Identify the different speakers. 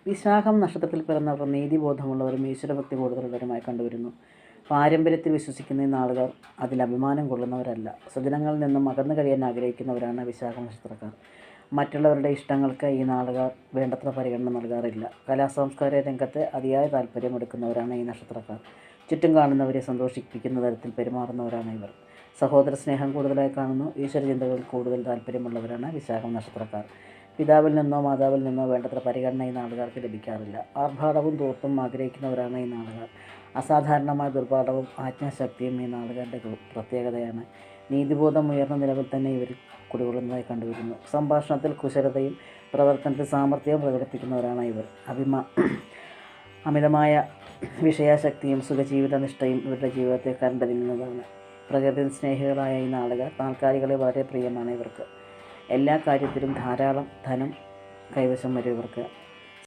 Speaker 1: വിശാഖം നക്ഷത്രത്തിൽ പിറന്നവർ നീതിബോധമുള്ളവരും ഈശ്വരഭക്തി കൂടുതലുള്ളവരുമായി കണ്ടുവരുന്നു. പാരമ്പര്യത്തിൽ വിശ്വസിക്കുന്ന ഈ നാളുകാർ അതിൽ അഭിമാനം കൊള്ളുന്നവരല്ല. സ്വജനങ്ങളിൽ നിന്നും അകന്നു കഴിയാൻ ആഗ്രഹിക്കുന്നവരാണ് വിശാഖ നക്ഷത്രക്കാർ. മറ്റുള്ളവരുടെ ഇഷ്ടങ്ങൾക്ക് ഈ നാളുകാർ വേണ്ടത്ര പരിഗണന നൽകാറില്ല. കലാസാംസ്കാരിക രംഗത്ത് അതിയായ താല്പര്യമെടുക്കുന്നവരാണ് ഈ നക്ഷത്രക്കാർ. ചുറ്റും കാണുന്നവരെ സന്തോഷിപ്പിക്കുന്ന തരത്തിൽ പെരുമാറുന്നവരാണ് ഇവർ. സഹോദര സ്നേഹം കൂടുതലായി കാണുന്നു. ഈശ്വരചിന്തകളിൽ കൂടുതൽ താല്പര്യമുള്ളവരാണ് വിശാഖം നക്ഷത്രക്കാർ. പിതാവിൽ നിന്നോ മാതാവിൽ നിന്നോ വേണ്ടത്ര പരിഗണന ഈ നാളുകാർക്ക് ലഭിക്കാറില്ല. ആർഭാടവും ധൂർത്തും ആഗ്രഹിക്കുന്നവരാണ് ഈ നാളുകാർ. അസാധാരണമായ ദുർപാഠവും ആജ്ഞാശക്തിയും ഈ നാളുകാരുടെ പ്രത്യേകതയാണ്. നീതിബോധം ഉയർന്ന നിലവിൽ തന്നെ ഇവരിൽ കുടികൊള്ളുന്നതായി കണ്ടുവരുന്നു. സംഭാഷണത്തിൽ കുശലതയും പ്രവർത്തനത്തിൽ സാമർഥ്യവും പ്രകടിപ്പിക്കുന്നവരാണ് ഇവർ. അമിതമായ വിഷയാസക്തിയും സുഖജീവിത നിഷ്ഠയും ഇവരുടെ ജീവിതത്തെ കണ്ടറിയുന്നതാണ്. പ്രകൃതി സ്നേഹികളായ ഈ നാളുകാർ താൽക്കാലികളെ വളരെ പ്രിയമാണ് ഇവർക്ക്. എല്ലാ കാര്യത്തിലും ധാരാളം ധനം കൈവശം വരും ഇവർക്ക്.